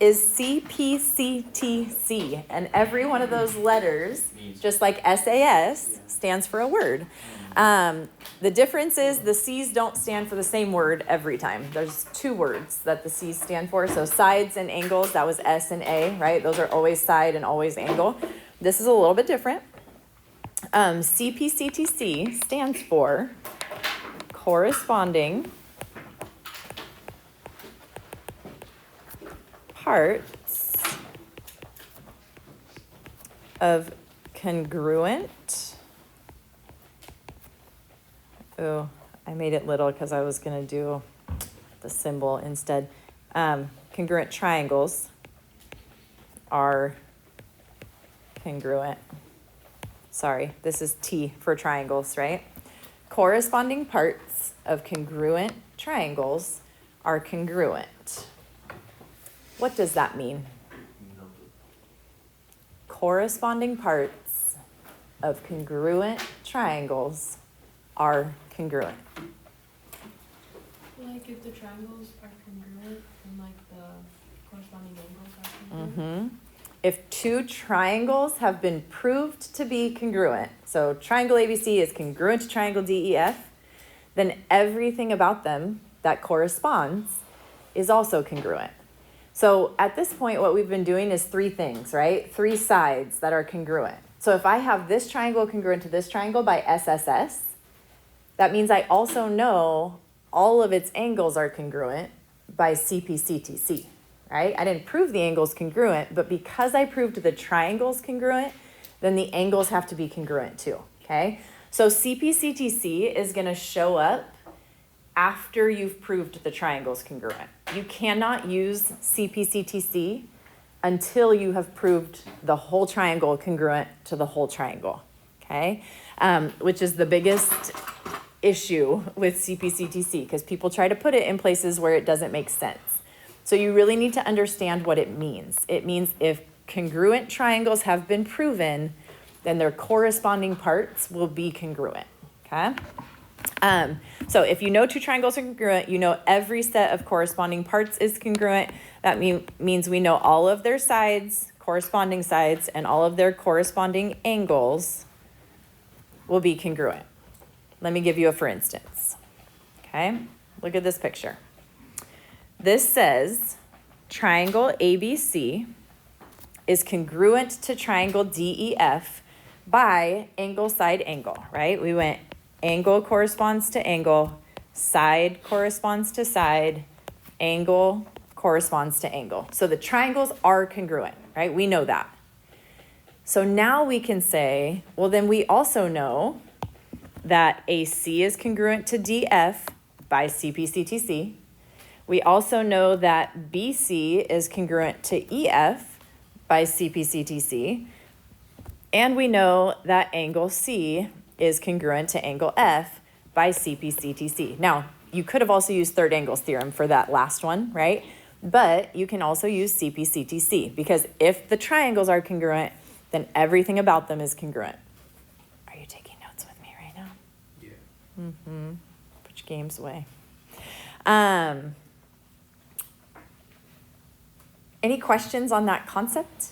is CPCTC. And every one of those letters, just like SAS, stands for a word. The difference is the C's don't stand for the same word every time. There's two words that the C's stand for. So sides and angles, that was S and A, right? Those are always side and always angle. This is a little bit different. CPCTC stands for corresponding parts of congruent. Oh, I made it little because I was going to do the symbol instead. Congruent triangles are congruent. Sorry, this is T for triangles, right? Corresponding parts of congruent triangles are congruent. What does that mean? Corresponding parts of congruent triangles are congruent. Like if the triangles are congruent and like the corresponding angles are congruent? If two triangles have been proved to be congruent, so triangle ABC is congruent to triangle DEF, then everything about them that corresponds is also congruent. So at this point, what we've been doing is three things, right? Three sides that are congruent. So if I have this triangle congruent to this triangle by SSS, that means I also know all of its angles are congruent by CPCTC, right? I didn't prove the angles congruent, but because I proved the triangles congruent, then the angles have to be congruent too, okay? So CPCTC is going to show up after you've proved the triangles congruent. You cannot use CPCTC until you have proved the whole triangle congruent to the whole triangle, okay? Which is the biggest issue with CPCTC because people try to put it in places where it doesn't make sense. So you really need to understand what it means. It means if congruent triangles have been proven, then their corresponding parts will be congruent, okay? So if you know two triangles are congruent, you know every set of corresponding parts is congruent. That means we know all of their sides, corresponding sides, and all of their corresponding angles will be congruent. Let me give you a for instance, okay? Look at this picture. This says triangle ABC is congruent to triangle DEF by angle, side, angle, right? We went angle corresponds to angle, side corresponds to side, angle corresponds to angle. So the triangles are congruent, right? We know that. So now we can say, well, then we also know that AC is congruent to DF by CPCTC. We also know that BC is congruent to EF by CPCTC. And we know that angle C is congruent to angle F by CPCTC. Now, you could have also used third angles theorem for that last one, right? But you can also use CPCTC because if the triangles are congruent, then everything about them is congruent. Are you taking notes with me right now? Yeah. Put your games away. Any questions on that concept?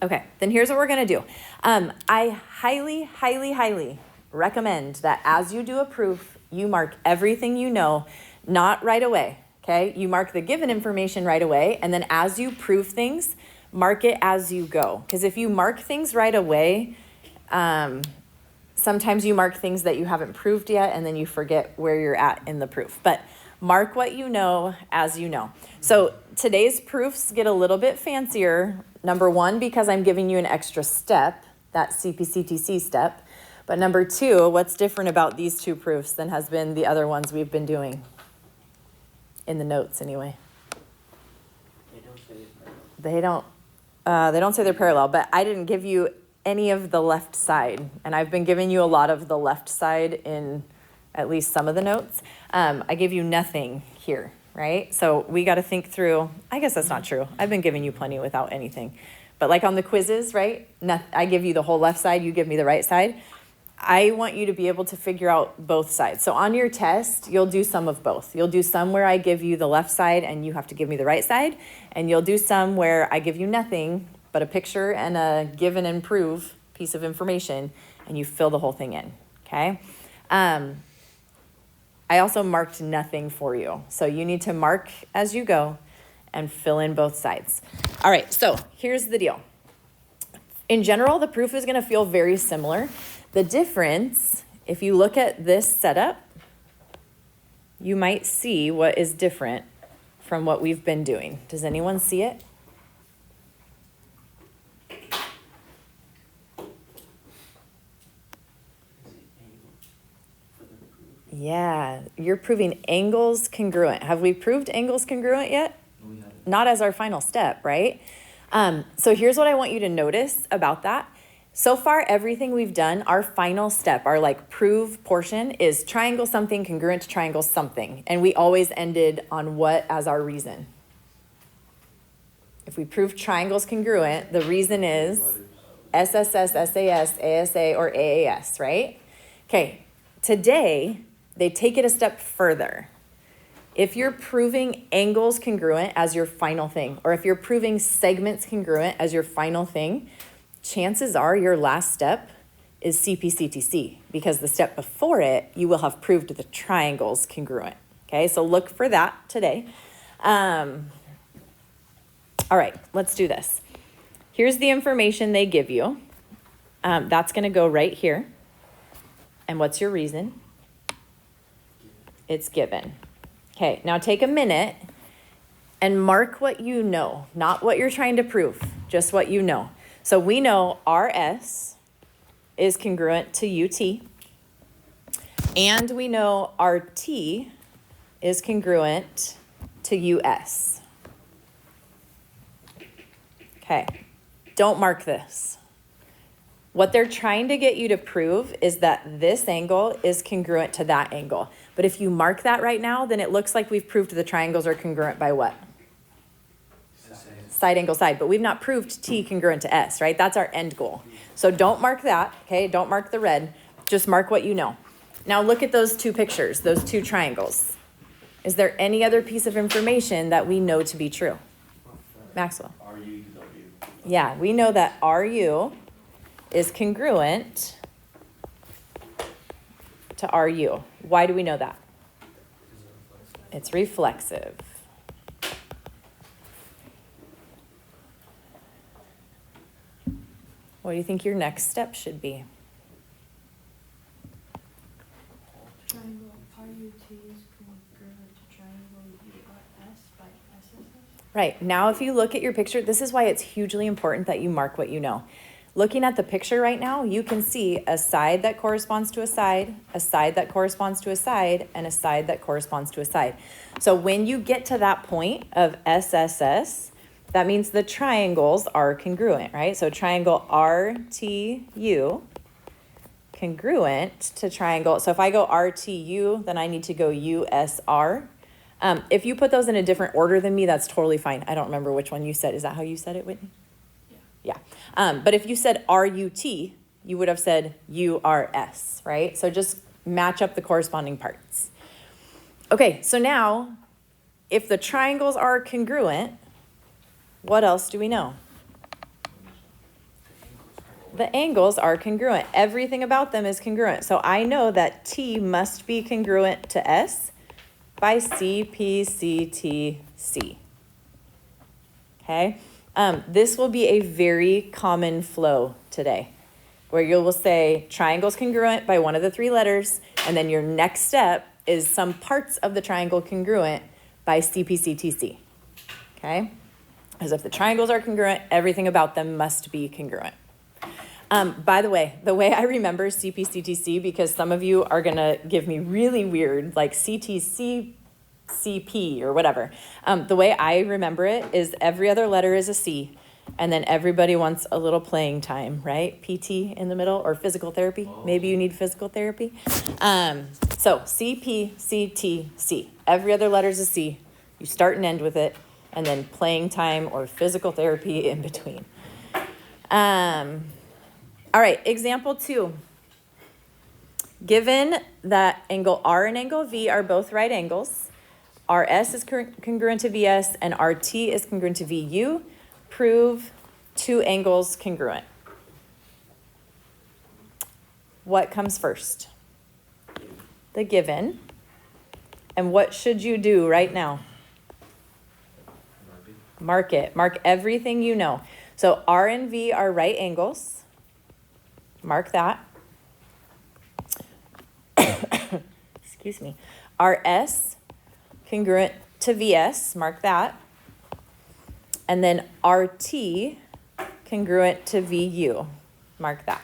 Okay, then here's what we're gonna do. I highly, highly, highly recommend that as you do a proof, you mark everything you know, not right away, okay? You mark the given information right away, and then as you prove things, mark it as you go. Because if you mark things right away, sometimes you mark things that you haven't proved yet, and then you forget where you're at in the proof. But mark what you know as you know. So today's proofs get a little bit fancier. Number one, because I'm giving you an extra step, that CPCTC step. But number two, what's different about these two proofs than has been the other ones we've been doing? In the notes, anyway. They don't say they're parallel, but I didn't give you any of the left side. And I've been giving you a lot of the left side in at least some of the notes. I give you nothing here, right? So we got to think through, I guess that's not true. I've been giving you plenty without anything. But like on the quizzes, right? I give you the whole left side, you give me the right side. I want you to be able to figure out both sides. So on your test, you'll do some of both. You'll do some where I give you the left side and you have to give me the right side. And you'll do some where I give you nothing but a picture and a give and prove piece of information, and you fill the whole thing in, okay? I also marked nothing for you. So you need to mark as you go and fill in both sides. All right, so here's the deal. In general, the proof is gonna feel very similar. The difference, if you look at this setup, you might see what is different from what we've been doing. Does anyone see it? Yeah, you're proving angles congruent. Have we proved angles congruent yet? Not as our final step, right? So here's what I want you to notice about that. So far, everything we've done, our final step, our like prove portion is triangle something congruent to triangle something. And we always ended on what as our reason? If we prove triangles congruent, the reason is SSS, SAS, ASA, or AAS, right? Okay, today, they take it a step further. If you're proving angles congruent as your final thing, or if you're proving segments congruent as your final thing, chances are your last step is CPCTC, because the step before it, you will have proved the triangles congruent. Okay, so look for that today. All right, let's do this. Here's the information they give you. That's gonna go right here. And what's your reason? It's given. Okay, now take a minute and mark what you know, not what you're trying to prove, just what you know. So we know RS is congruent to UT, and we know RT is congruent to US. Okay, don't mark this. What they're trying to get you to prove is that this angle is congruent to that angle. But if you mark that right now, then it looks like we've proved the triangles are congruent by what? Side angle side, but we've not proved T congruent to S, right? That's our end goal. So don't mark that, okay? Don't mark the red, just mark what you know. Now look at those two pictures, those two triangles. Is there any other piece of information that we know to be true? Maxwell. RU. Yeah, we know that RU is congruent to RU. Why do we know that? It's reflexive. What do you think your next step should be? Triangle RUT is congruent to triangle URS by SSS. Right, now if you look at your picture, this is why it's hugely important that you mark what you know. Looking at the picture right now, you can see a side that corresponds to a side that corresponds to a side, and a side that corresponds to a side. So when you get to that point of SSS, that means the triangles are congruent, right? So triangle RTU, congruent to triangle. So if I go RTU, then I need to go USR. If you put those in a different order than me, that's totally fine. I don't remember which one you said. Is that how you said it, Whitney? Yeah. But if you said RUT, you would have said URS, right? So just match up the corresponding parts. Okay, so now, if the triangles are congruent, what else do we know? The angles are congruent. Everything about them is congruent. So I know that T must be congruent to S by CPCTC. Okay? This will be a very common flow today, where you will say triangles congruent by one of the three letters, and then your next step is some parts of the triangle congruent by CPCTC. Okay? As if the triangles are congruent, everything about them must be congruent. By the way I remember CPCTC, because some of you are gonna give me really weird, like CTCP or whatever. The way I remember it is every other letter is a C, and then everybody wants a little playing time, right? PT in the middle, or physical therapy. Maybe you need physical therapy. So CPCTC. Every other letter is a C. You start and end with it, and then playing time or physical therapy in between. All right, example 2. Given that angle R and angle V are both right angles, RS is congruent to VS and RT is congruent to VU, prove two angles congruent. What comes first? The given. And what should you do right now? Mark it. Mark everything you know. So R and V are right angles. Mark that. Excuse me. RS congruent to VS. Mark that. And then RT congruent to VU. Mark that.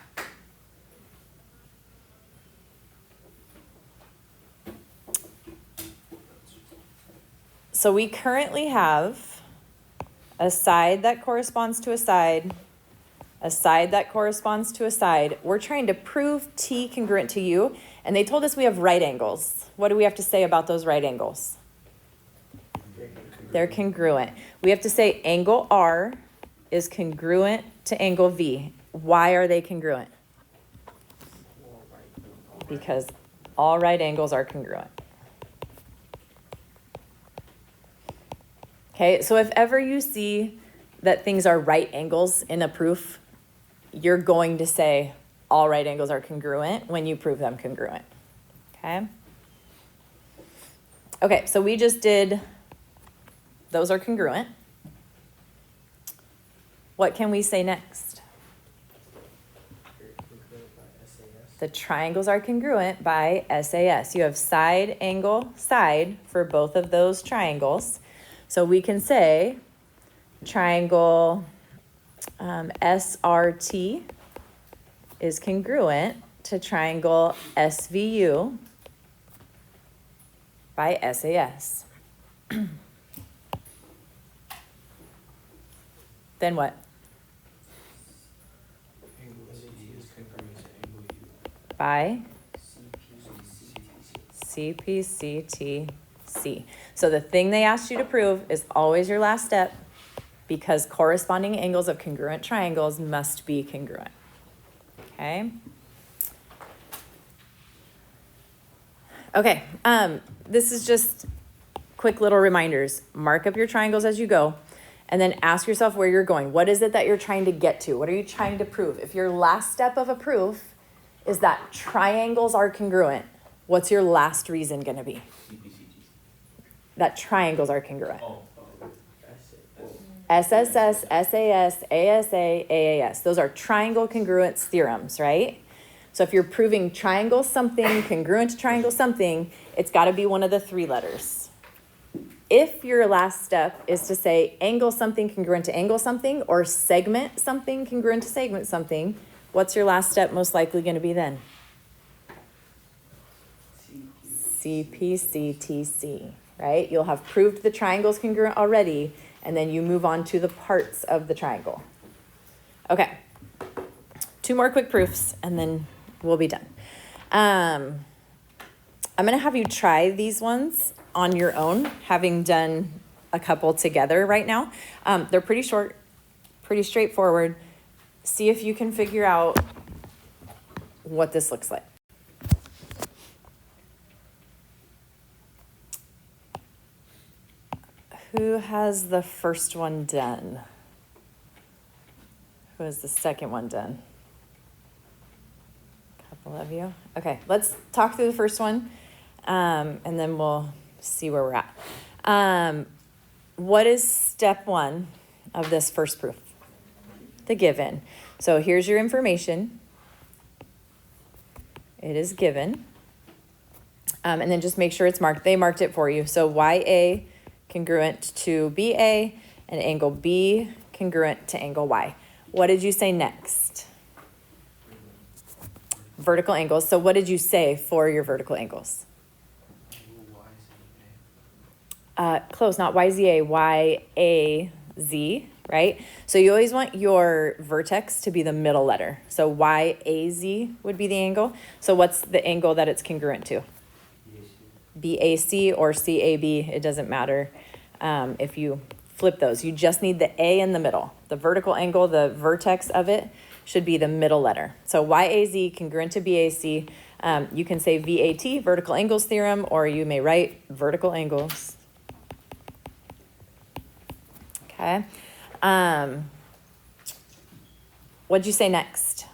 So we currently have a side that corresponds to a side that corresponds to a side. We're trying to prove T congruent to U, and they told us we have right angles. What do we have to say about those right angles? They're congruent. We have to say angle R is congruent to angle V. Why are they congruent? Because all right angles are congruent. Okay, so if ever you see that things are right angles in a proof, you're going to say all right angles are congruent when you prove them congruent. Okay? Okay, so we just did, those are congruent. What can we say next? The triangles are congruent by SAS. You have side, angle, side for both of those triangles. So we can say triangle SRT is congruent to triangle SVU by SAS. Then what? By CPCTC. So the thing they asked you to prove is always your last step, because corresponding angles of congruent triangles must be congruent. Okay? Okay, this is just quick little reminders. Mark up your triangles as you go, and then ask yourself where you're going. What is it that you're trying to get to? What are you trying to prove? If your last step of a proof is that triangles are congruent, what's your last reason going to be? That triangles are congruent. SSS, SAS, ASA, AAS. Those are triangle congruence theorems, right? So if you're proving triangle something congruent to triangle something, it's got to be one of the three letters. If your last step is to say angle something congruent to angle something, or segment something congruent to segment something, what's your last step most likely going to be then? CPCTC, right? You'll have proved the triangle's congruent already, and then you move on to the parts of the triangle. Okay, 2 more quick proofs, and then we'll be done. I'm going to have you try these ones on your own, having done a couple together right now. They're pretty short, pretty straightforward. See if you can figure out what this looks like. Who has the first one done? Who has the second one done? A couple of you. Okay, let's talk through the first one, and then we'll see where we're at. What is step 1 of this first proof? The given. So here's your information. It is given. And then just make sure it's marked. They marked it for you. So YA congruent to BA, and angle B congruent to angle Y. What did you say next? Vertical angles. So what did you say for your vertical angles? Close, not YZA, YAZ, right? So you always want your vertex to be the middle letter. So YAZ would be the angle. So what's the angle that it's congruent to? BAC or CAB, it doesn't matter if you flip those. You just need the A in the middle. The vertical angle, the vertex of it should be the middle letter. So YAZ congruent to BAC. You can say VAT, vertical angles theorem, or you may write vertical angles. Okay. What'd you say next?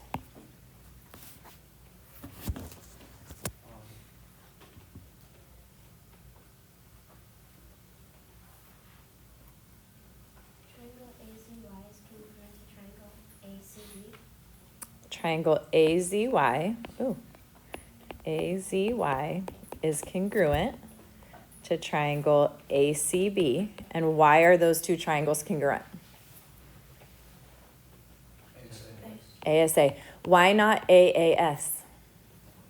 Triangle AZY is congruent to triangle ACB. Triangle AZY is congruent to triangle ACB. And why are those two triangles congruent? ASA. Why not AAS?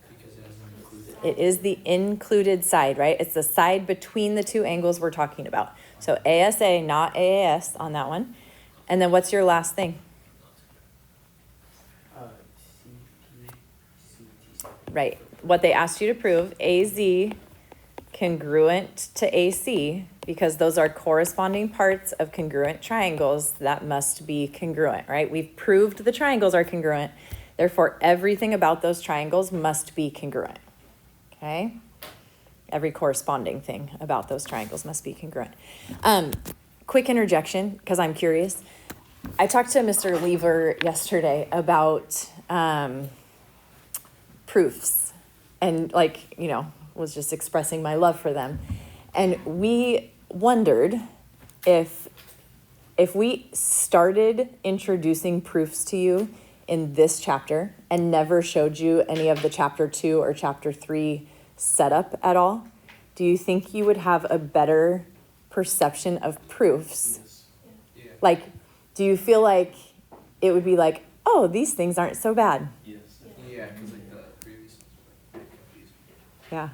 Because it doesn't include it. It is the included side, right? It's the side between the two angles we're talking about. So ASA, not AAS on that one. And then what's your last thing? CP. Right. What they asked you to prove, AZ congruent to AC, because those are corresponding parts of congruent triangles that must be congruent, right? We've proved the triangles are congruent. Therefore, everything about those triangles must be congruent. Okay? Every corresponding thing about those triangles must be congruent. Quick interjection, because I'm curious. I talked to Mr. Lever yesterday about proofs and was just expressing my love for them. And we wondered if we started introducing proofs to you in this chapter and never showed you any of the chapter 2 or chapter 3 setup at all, do you think you would have a better perception of proofs? Yes. Yeah. Like, do you feel like it would be like, oh, these things aren't so bad? Yes. Yeah, because like the previous ones were very confusing. Yeah.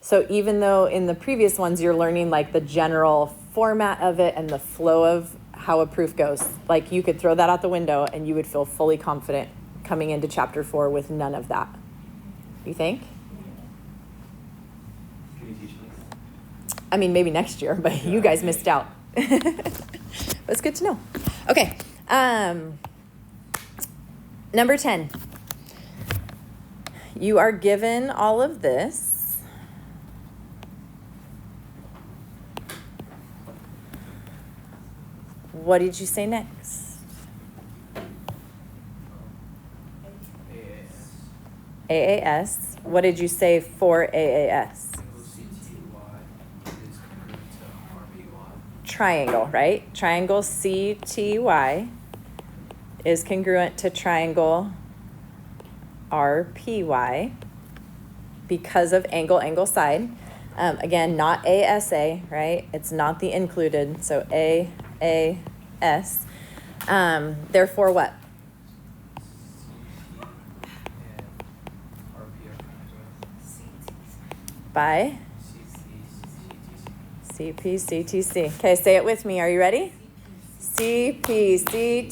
So even though in the previous ones you're learning like the general format of it and the flow of how a proof goes, like you could throw that out the window and you would feel fully confident coming into chapter 4 with none of that. You think? Can you teach me? I mean, maybe next year, but you guys missed out. But it's good to know. Okay. Number 10. You are given all of this. What did you say next? AAS. AAS. What did you say for AAS? CTY is congruent to RPY. Triangle, right? Triangle CTY is congruent to triangle RPY because of angle, angle, side. Again, not ASA, right? It's not the included, so AAS. Therefore, what? By CPCTC. Okay, say it with me. Are you ready? CPCTC.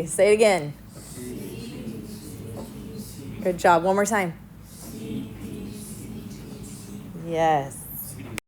Say it again. Good job. One more time. Yes.